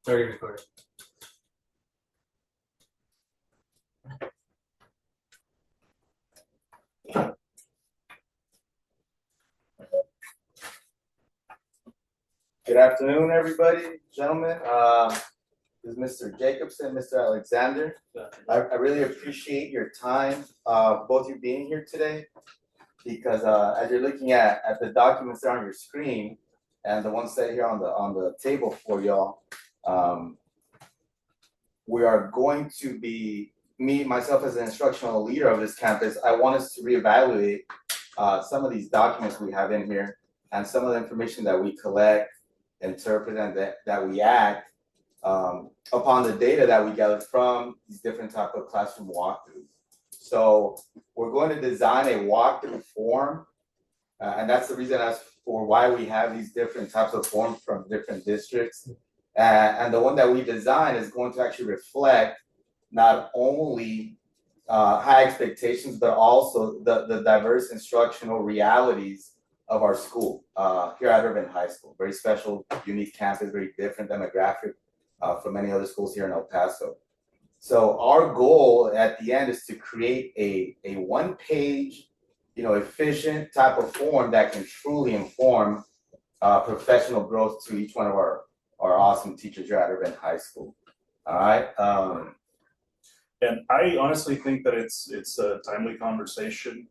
Already recorded. Good afternoon, everybody, gentlemen. This is Mr. Jacobson, Mr. Alexander. I really appreciate your time, both you being here today, because as you're looking at the documents that are on your screen and the ones that are here on the table for y'all, we are going to be, myself as an instructional leader of this campus, I want us to reevaluate some of these documents we have in here and some of the information that we collect, interpret, and that we act upon the data that we gather from these different type of classroom walkthroughs. So we're going to design a walkthrough form, and that's the reason as for why we have these different types of forms from different districts. And the one that we design is going to actually reflect not only high expectations, but also the diverse instructional realities of our school here at Irvine High School. Very special, unique campus, very different demographic from many other schools here in El Paso. So our goal at the end is to create a one-page, efficient type of form that can truly inform professional growth to each one of our awesome teachers here at Irvine High School. All right. And I honestly think that it's a timely conversation.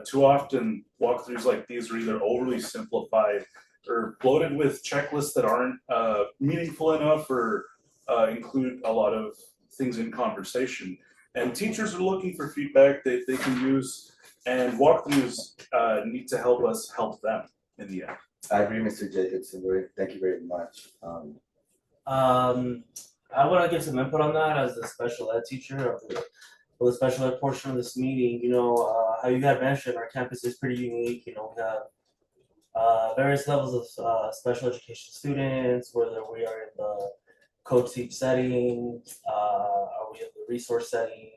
Too often, walkthroughs like these are either overly simplified or bloated with checklists that aren't meaningful enough or include a lot of things in conversation. And teachers are looking for feedback that they can use, and walkthroughs need to help us help them in the end. I agree, Mr. Jacobson. Thank you very much. I want to give some input on that as the special ed teacher of the special ed portion of this meeting. How you had mentioned, our campus is pretty unique. We have various levels of special education students, whether we are in the co-teach setting, are we in the resource setting,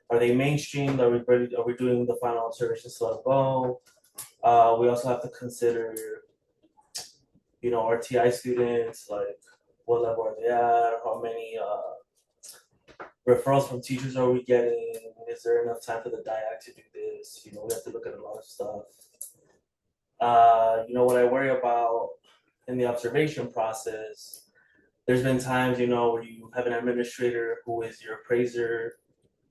are they mainstream, are we doing the final observation slow go? We also have to consider, our TI students, like what level are they at, how many referrals from teachers are we getting, is there enough time for the DIAC to do this? We have to look at a lot of stuff. What I worry about in the observation process, there's been times, where you have an administrator who is your appraiser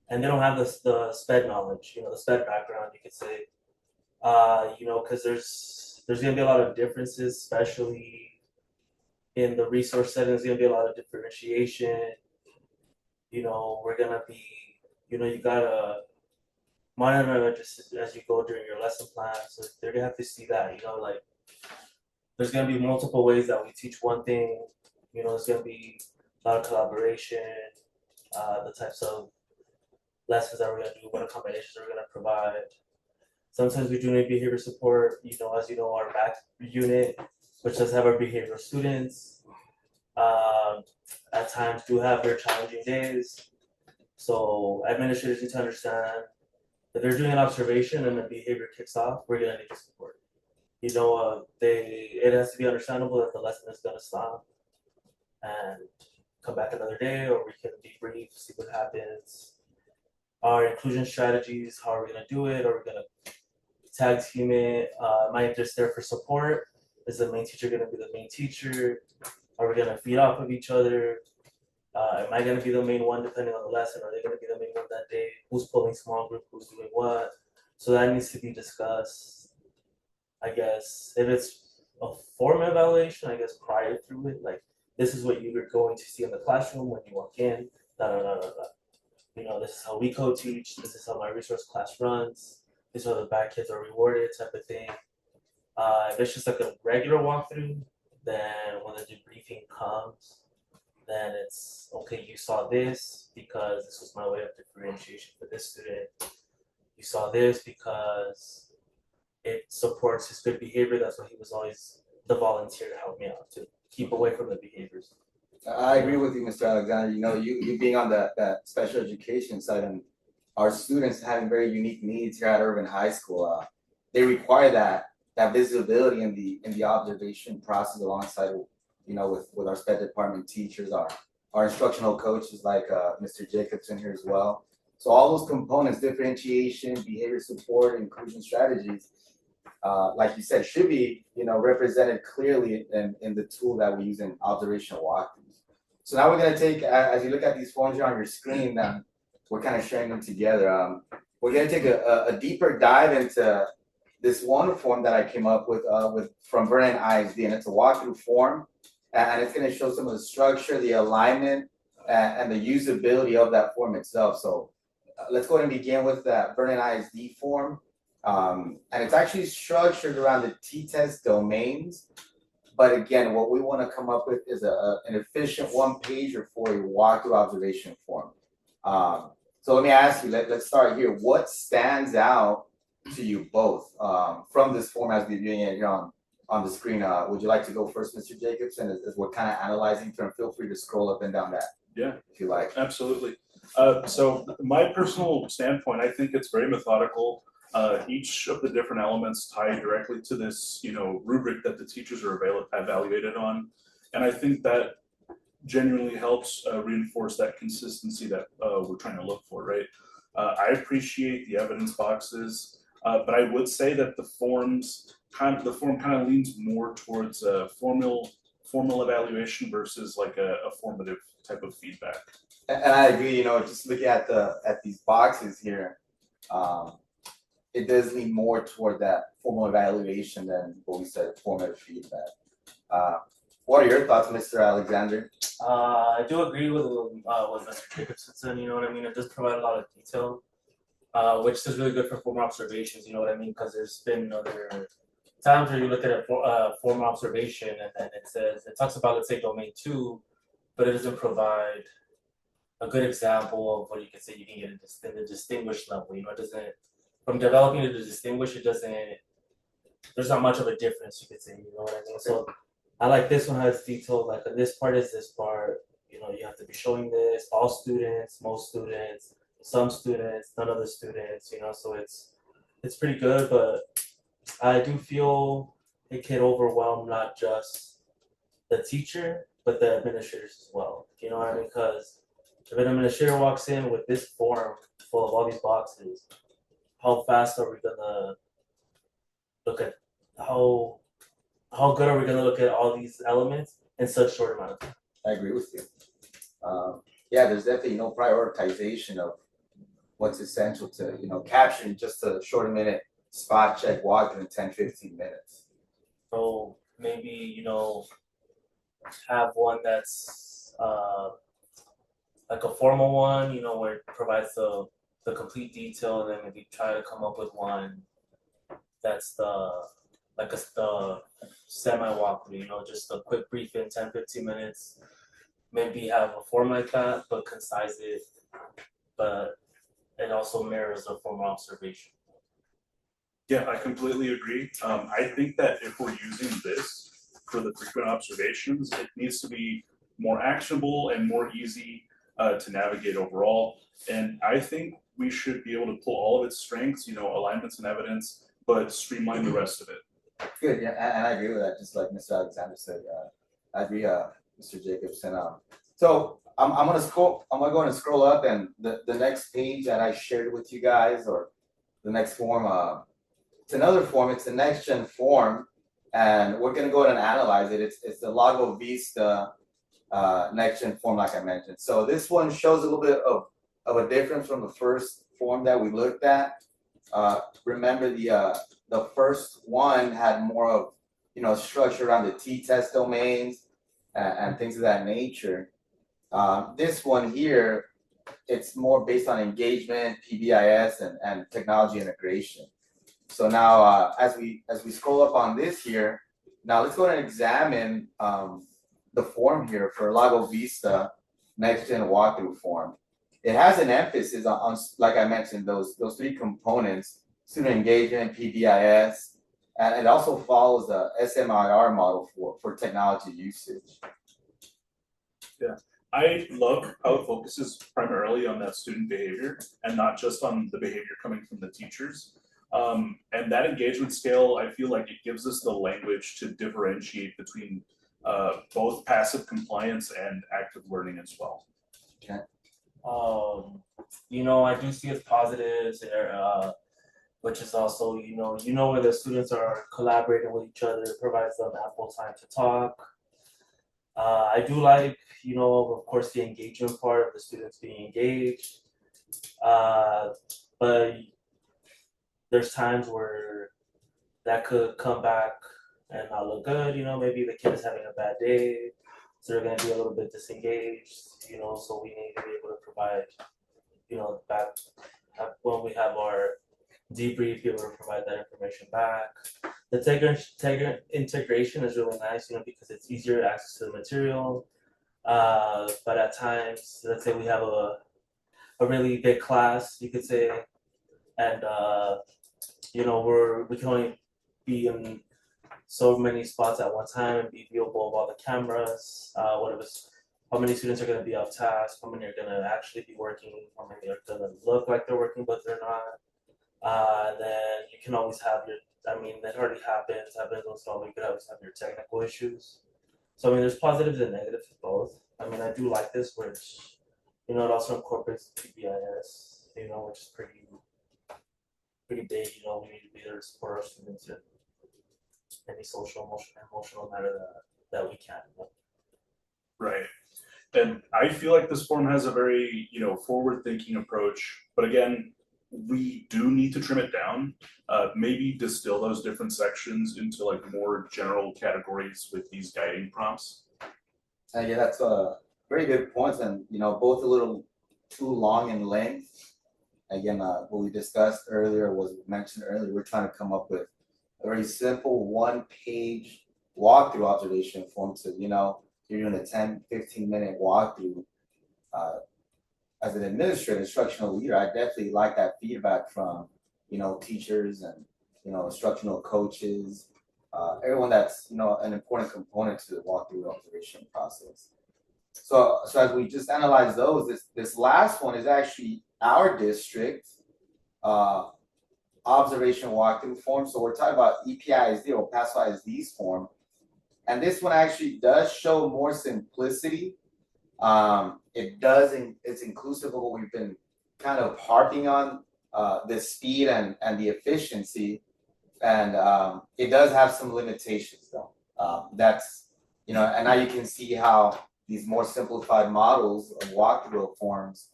and they don't have the SPED knowledge, the SPED background, you could say, because there's going to be a lot of differences, especially in the resource setting. There's going to be a lot of differentiation. We're going to be, you got to monitor just as you go during your lesson plan. So they're going to have to see that, there's going to be multiple ways that we teach one thing. There's going to be a lot of collaboration, the types of lessons that we're going to do, what accommodations we're going to provide. Sometimes we do need behavior support, as you know, our back unit, which does have our behavioral students, at times do have very challenging days. So administrators need to understand if they're doing an observation and the behavior kicks off, we're going to need support. It has to be understandable that the lesson is going to stop and come back another day, or we can debrief, see what happens. Our inclusion strategies, how are we going to do it? Are we going to tag team it? Am I just there for support? Is the main teacher going to be the main teacher? Are we going to feed off of each other? Am I going to be the main one depending on the lesson? Are they going to be the main one that day? Who's pulling small group? Who's doing what? So that needs to be discussed. I guess if it's a form evaluation, I guess prior to it, like this is what you're going to see in the classroom when you walk in. This is how we co-teach. This is how my resource class runs. This is how the back kids are rewarded, type of thing. If it's just like a regular walkthrough, then when the debriefing comes, then it's okay. You saw this because this was my way of differentiation for this student. You saw this because it supports his good behavior. That's why he was always the volunteer to help me out, to keep away from the behaviors. I agree with you, Mr. Alexander. You being on that special education side and our students having very unique needs here at Irvine High School, they require that visibility in the observation process alongside with our SPED department teachers, our instructional coaches like Mr. Jacobson here as well. So all those components, differentiation, behavior support, inclusion strategies, like you said, should be represented clearly in the tool that we use in observational walkthroughs. So now we're going to take, as you look at these forms here on your screen, we're kind of sharing them together. We're going to take a deeper dive into this one form that I came up with from Vernon ISD, and it's a walkthrough form, and it's going to show some of the structure, the alignment, and the usability of that form itself. So let's go ahead and begin with that Vernon ISD form. And it's actually structured around the t-test domains. But again, what we want to come up with is an efficient one-pager for a walkthrough observation form. So let me ask you, let's start here. What stands out to you both from this form as we're viewing it here on the screen? Would you like to go first, Mr. Jacobson, as we're kind of analyzing through, and feel free to scroll up and down that. Yeah, if you like. Absolutely. So my personal standpoint, I think it's very methodical. Each of the different elements tie directly to this, rubric that the teachers are evaluated on, and I think that genuinely helps reinforce that consistency that we're trying to look for, right? I appreciate the evidence boxes, but I would say that the form kind of leans more towards a formal evaluation versus like a formative type of feedback. And I agree. Just looking at these boxes here, it does lean more toward that formal evaluation than what we said, formative feedback. What are your thoughts, Mr. Alexander? I do agree with what Mr. Jacobson said. You know what I mean? It does provide a lot of detail, which is really good for formal observations. You know what I mean? Because there's been other times where you look at a formal observation and then it talks about, let's say, domain 2, but it doesn't provide a good example of what you can say you can get in the distinguished level. It doesn't, from developing to the distinguished, there's not much of a difference, you could say. You know what I mean? So I like this one has detail, like this part is this part. You have to be showing this, all students, most students, some students, none of the students, so it's pretty good, but I do feel it can overwhelm not just the teacher, but the administrators as well. You know what I mean? Because if an administrator walks in with this form full of all these boxes, how fast are we gonna look at how good are we gonna look at all these elements in such short amount of time? I agree with you. Yeah, there's definitely no prioritization of what's essential to capturing just a short minute spot check walk in 10-15 minutes. So maybe have one that's like a formal one, where it provides the complete detail, and then maybe try to come up with one that's the semi walkthrough, just a quick brief in 10-15 minutes. Maybe have a form like that, but concise it, but it also mirrors a formal observation. Yeah, I completely agree. I think that if we're using this for the frequent observations, it needs to be more actionable and more easy to navigate overall. And I think we should be able to pull all of its strengths, alignments and evidence, but streamline the rest of it. Good, yeah, and I agree with that. Just like Mr. Alexander said, I agree, Mr. Jacobson. So I'm gonna go and scroll up, and the next page that I shared with you guys, or the next form, it's another form. It's the next gen form, and we're gonna go ahead and analyze it. It's the Lago Vista next gen form, like I mentioned. So this one shows a little bit of a difference from the first form that we looked at. Remember the first one had more of structure around the t-test domains and things of that nature. This one here, it's more based on engagement, PBIS, and technology integration. So now, as we scroll up on this here, now let's go ahead and examine the form here for Lago Vista Next Gen Walkthrough form. It has an emphasis on, like I mentioned, those three components: student engagement, PBIS, and it also follows the SMIR model for technology usage. Yeah, I love how it focuses primarily on that student behavior and not just on the behavior coming from the teachers. And that engagement scale, I feel like it gives us the language to differentiate between both passive compliance and active learning as well. I do see its positives there, which is also, where the students are collaborating with each other, it provides them ample time to talk. I do like, of course, the engagement part of the students being engaged. But there's times where that could come back and not look good. Maybe the kid is having a bad day, so they're going to be a little bit disengaged. So we need to be able to provide, back when we have our debrief, be able to provide that information back. The integration is really nice, because it's easier access to the material. But at times, let's say we have a really big class, you could say, and we can only be in so many spots at one time and be viewable of all the cameras. How many students are going to be off task? How many are going to actually be working? How many are going to look like they're working but they're not? Then you can always have that already happens once in a while. You could always have your technical issues. So there's positives and negatives to both. I do like this, which it also incorporates PBIS, which is pretty big. We need to be there to support our students in any social, emotional matter that we can. Right. And I feel like this form has a very, forward-thinking approach. But again, we do need to trim it down, maybe distill those different sections into like more general categories with these guiding prompts. Yeah, that's a very good point, and both a little too long in length. Again, what we discussed earlier mentioned earlier, we're trying to come up with a very simple one-page walkthrough observation form. So, you're doing a 10-15 minute walkthrough. As an administrator, instructional leader, I definitely like that feedback from, teachers and, instructional coaches, everyone that's, an important component to the walkthrough observation process. So as we just analyze those, this last one is actually our district observation walkthrough form. So we're talking about EPISD or Paso ISD's form. And this one actually does show more simplicity. It's inclusive of what we've been kind of harping on, the speed and the efficiency. And it does have some limitations though. That's, and now you can see how these more simplified models of walkthrough forms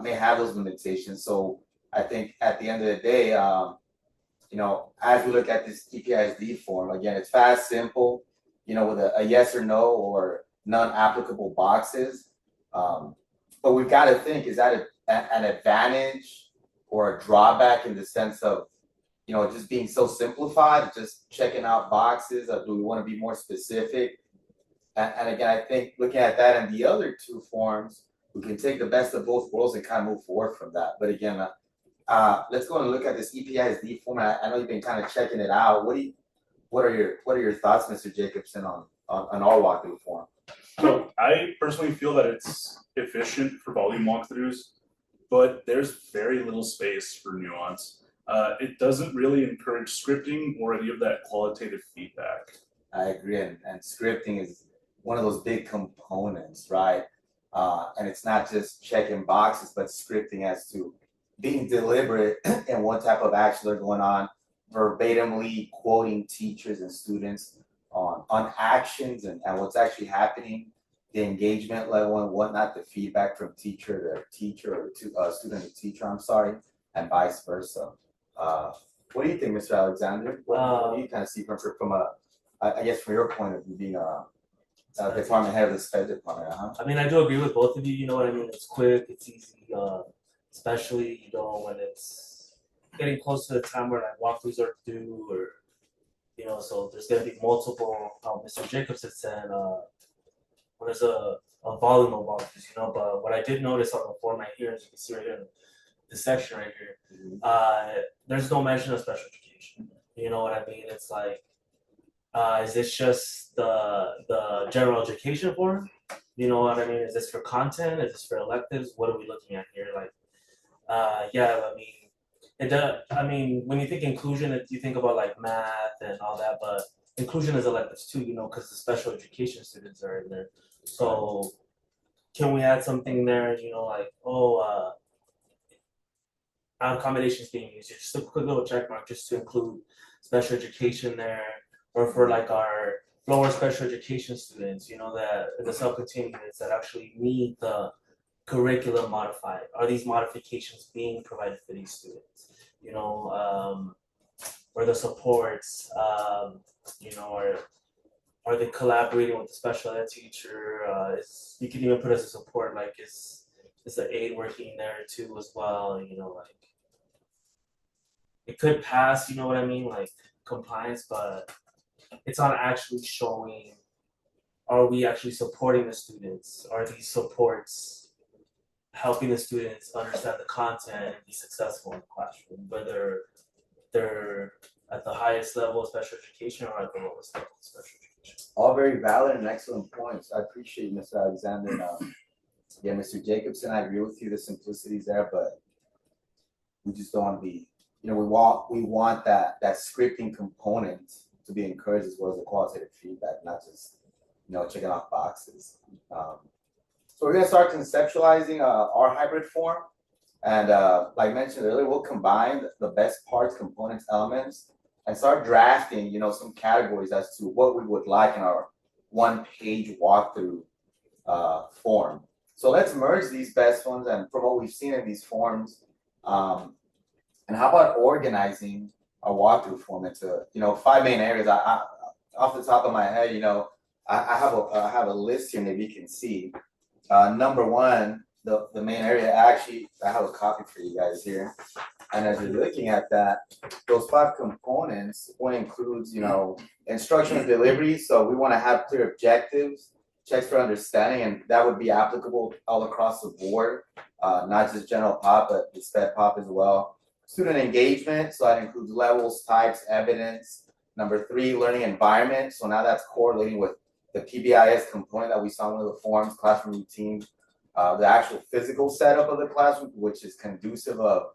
may have those limitations. So I think at the end of the day, as we look at this EPISD form, again, it's fast, simple, with a yes or no or non-applicable boxes. But we've got to think, is that an advantage or a drawback in the sense of, just being so simplified, just checking out boxes? Or do we want to be more specific? And again, I think looking at that and the other two forms, we can take the best of both worlds and kind of move forward from that. But again, let's go and look at this EPISD form. I know you've been kind of checking it out. What are your thoughts, Mr. Jacobson, on our walkthrough form? So I personally feel that it's efficient for volume walkthroughs, but there's very little space for nuance. It doesn't really encourage scripting or any of that qualitative feedback. I agree, and scripting is one of those big components, right? And it's not just checking boxes, but scripting as to being deliberate in what type of action they're going on, verbatimly quoting teachers and students on actions and what's actually happening, the engagement level and whatnot, the feedback from teacher to teacher or to student to teacher, and vice versa. What do you think, Mr. Alexander? What do you kind of see from I guess from your point of view, being a department head of the SPED department? I do agree with both of you. You know what I mean? It's quick, it's easy, especially when it's getting close to the time where like walkthroughs are due, or so there's gonna be multiple. Mr. Jacobs had said when there's a volume of walkthroughs, But what I did notice on the format here, as you can see right here in this section right here, there's no mention of special education. You know what I mean? It's like, is this just the general education form? You know what I mean? Is this for content? Is this for electives? What are we looking at here? Like, it does. When you think inclusion, you think about like math and all that, but inclusion is electives too, you know, because the special education students are in there. So can we add something there, you know, like, accommodations being used, just a quick little check mark just to include special education there, or for like our lower special education students, you know, that the self-contained units that actually need the curriculum modified. Are these modifications being provided for these students? You know, or the supports, you know, or are they collaborating with the special ed teacher? You can even put as a support, like is the aide working there too as well? You know, like it could pass, you know what I mean, like compliance, but it's not actually showing. Are we actually supporting the students? Are these supports helping the students understand the content and be successful in the classroom, whether they're at the highest level of special education or at the lowest level of special education? All very valid and excellent points. I appreciate Mr. Alexander. Yeah, Mr. Jacobson, I agree with you. The simplicity is there, but we just don't want to be. You know, we want that scripting component to be encouraged as well as the qualitative feedback, not just checking off boxes. So we're gonna start conceptualizing our hybrid form, and like mentioned earlier, we'll combine the best parts, components, elements, and start drafting some categories as to what we would like in our one-page walkthrough form. So let's merge these best ones, and from what we've seen in these forms, and how about organizing a walkthrough form into 5 main areas? I off the top of my head, I have a list here. Maybe you can see. Number one, the main area. Actually, I have a copy for you guys here. And as you're looking at that, those 5 components one includes instruction and delivery. So we want to have clear objectives, checks for understanding, and that would be applicable all across the board, not just general pop, but the sped pop as well. Student engagement, so that includes levels, types, evidence. Number 3, learning environment. So now that's correlating with the PBIS component that we saw in one of the forms, classroom routine, the actual physical setup of the classroom, which is conducive of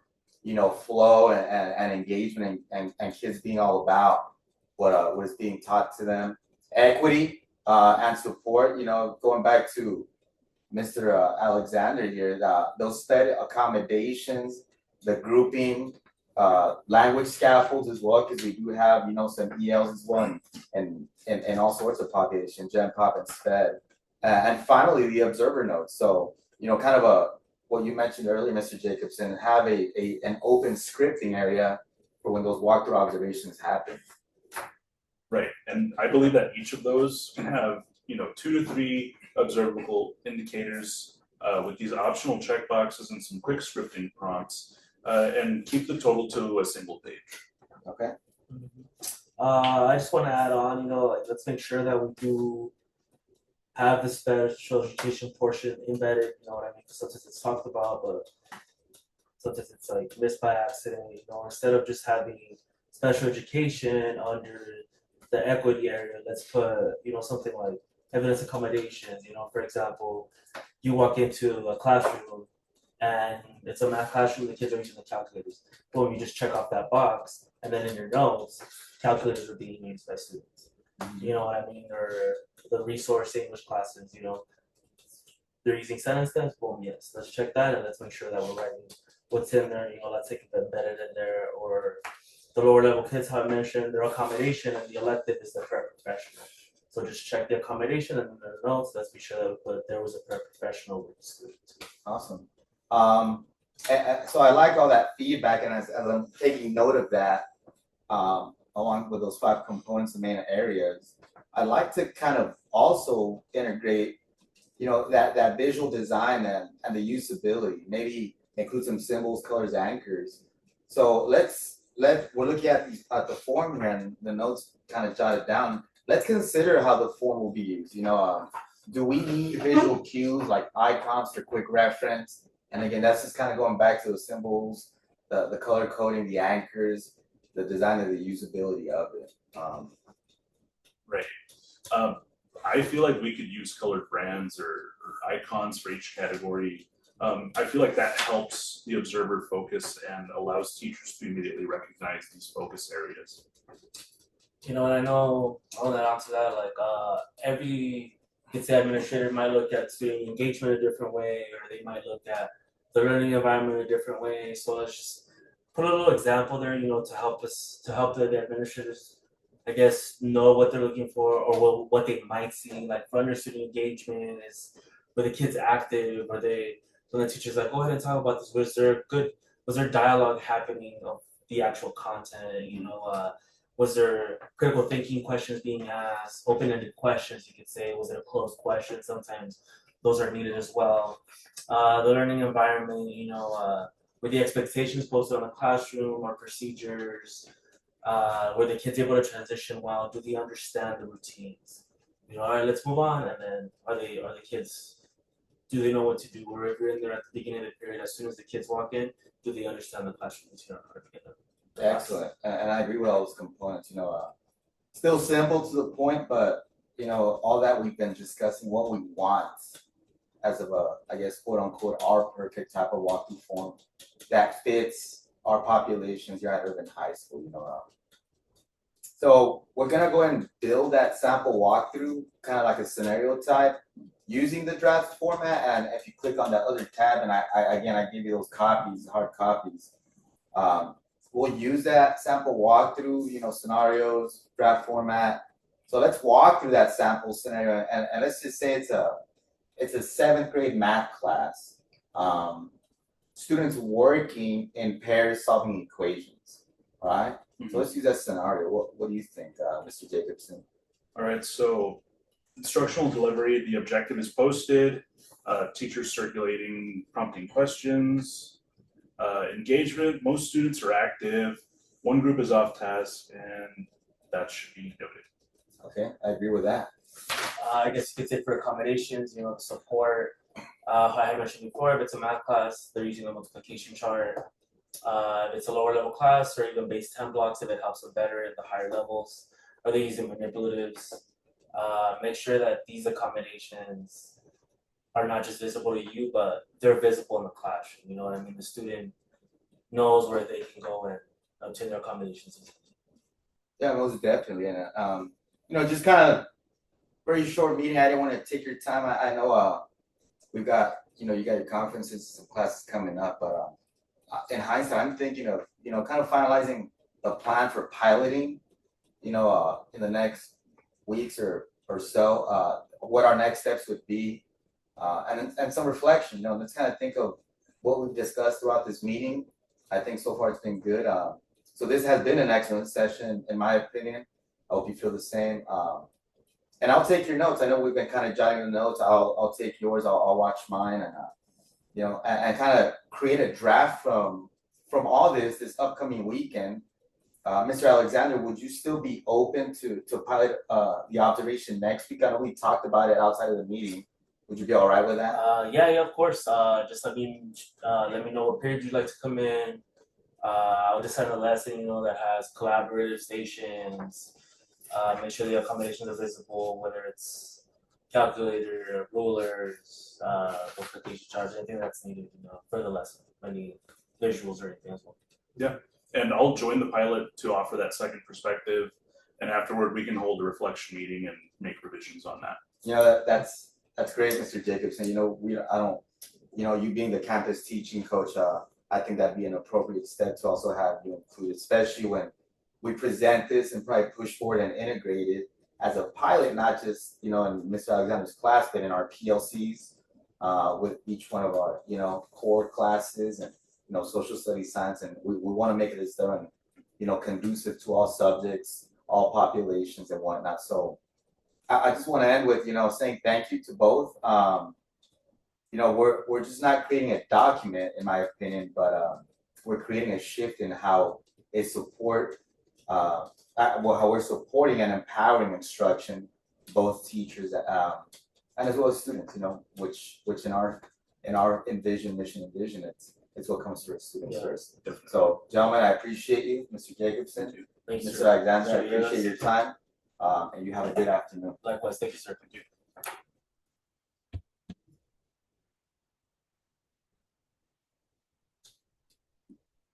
flow and engagement and kids being all about what is being taught to them. Equity and support, going back to Mr. Alexander here, those sped accommodations, the grouping, language scaffolds as well, because we do have some ELs as well, and all sorts of population, Gen Pop and SPED. And finally, the observer notes. So kind of what you mentioned earlier, Mr. Jacobson, have an open scripting area for when those walkthrough observations happen. Right, and I believe that each of those can have 2 to 3 observable indicators with these optional checkboxes and some quick scripting prompts, and keep the total to a single page. Okay. I just want to add on, like let's make sure that we do have the special education portion embedded, you know what I mean? Because sometimes it's talked about, but sometimes it's like missed by accident, instead of just having special education under the equity area, let's put, something like evidence accommodations, for example, you walk into a classroom and it's a math classroom, the kids are using the calculators. Boom, you just check off that box, and then in your notes, calculators are being used by students. You know what I mean? Or the resource English classes, they're using sentence stems, boom, yes. Let's check that and let's make sure that we're writing what's in there, let's take it embedded in there. Or the lower level kids, how I mentioned, their accommodation and the elective is the paraprofessional. So just check the accommodation and the notes. Let's be sure that we put there was a paraprofessional with the student. Awesome. So I like all that feedback, and as I'm taking note of that, along with those 5 components and main areas, I like to kind of also integrate, that visual design and the usability. Maybe include some symbols, colors, anchors. So we're looking at the form here, and the notes kind of jotted down. Let's consider how the form will be used. Do we need visual cues like icons for quick reference? And again, that's just kind of going back to the symbols, the color coding, the anchors, the design of the usability of it. Right. I feel like we could use colored brands or icons for each category. I feel like that helps the observer focus and allows teachers to immediately recognize these focus areas. You know, and I know I'll add on to that, like every let's say administrator might look at student engagement a different way, or they might look at the learning environment a different way. So let's just put a little example there, you know, to help the administrators, I guess, know what they're looking for or what they might see. Like for under student engagement is were the kids active, or they when the teacher's like, go ahead and talk about this. Was there dialogue happening of the actual content, you know, was there critical thinking questions being asked, open-ended questions, you could say? Was there closed questions? Sometimes those are needed as well. The learning environment, you know, were the expectations posted on the classroom or procedures? Were the kids able to transition well? Do they understand the routines? You know, all right, let's move on. And then are the kids? Do they know what to do? Or if you're in there at the beginning of the period, as soon as the kids walk in, do they understand the classroom routine or how to get them? Excellent, and I agree with all those components, still simple to the point, but, all that we've been discussing, what we want as of a, I guess, quote unquote, our perfect type of walkthrough form that fits our populations here at Urban High School, So we're gonna go ahead and build that sample walkthrough, kind of like a scenario type, using the draft format. And if you click on that other tab, and I gave you those copies, hard copies. We'll use that sample walkthrough, scenarios, draft format. So let's walk through that sample scenario, and let's just say it's a 7th grade math class. Students working in pairs solving equations, all right? Mm-hmm. So let's use that scenario. What do you think, Mr. Jacobson? All right, so instructional delivery, the objective is posted, teachers circulating, prompting questions. Engagement, most students are active, one group is off task, and that should be noted. Okay, I agree with that. I guess you could say for accommodations, support. How I mentioned before, if it's a math class, they're using a multiplication chart. If it's a lower level class, or even base 10 blocks, if it helps them better at the higher levels, are they using manipulatives? Make sure that these accommodations are not just visible to you, but they're visible in the classroom. You know what I mean? The student knows where they can go and obtain their accommodations. Yeah, most definitely. And just kind of very short meeting. I didn't want to take your time. I know we've got you got your conferences, some classes coming up, but in hindsight, I'm thinking of kind of finalizing the plan for piloting. In the next weeks or so, what our next steps would be. And some reflection, let's kind of think of what we've discussed throughout this meeting. I think so far it's been good. So this has been an excellent session, in my opinion. I hope you feel the same. And I'll take your notes. I know we've been kind of jotting the notes. I'll take yours. I'll watch mine, and and kind of create a draft from all this upcoming weekend. Mr. Alexander, would you still be open to pilot the observation next week? I know we talked about it outside of the meeting. Would you be all right with that? Yeah, of course. Just let me know what period you'd like to come in. I'll design a lesson, that has collaborative stations. Make sure the accommodations are visible, whether it's calculator, rulers, multiplication charts, anything that's needed, for the lesson. Any visuals or anything as well. Yeah, and I'll join the pilot to offer that second perspective, and afterward we can hold a reflection meeting and make revisions on that. That's great, Mr. Jacobson. I don't, you being the campus teaching coach, I think that'd be an appropriate step to also have you included, especially when we present this and probably push forward and integrate it as a pilot, not just, in Mr. Alexander's class, but in our PLCs, with each one of our, core classes and, social studies, science, and we want to make it as though, conducive to all subjects, all populations and whatnot. So I just want to end with, saying thank you to both. We're just not creating a document, in my opinion, but we're creating a shift in how how we're supporting and empowering instruction, both teachers and as well as students. Which in our mission and vision, it's what comes through students first. Definitely. So, gentlemen, I appreciate you, Mr. Jacobson, Mr. Alexander. I appreciate your time. And you have a good afternoon. Likewise, thank you, sir. Thank you.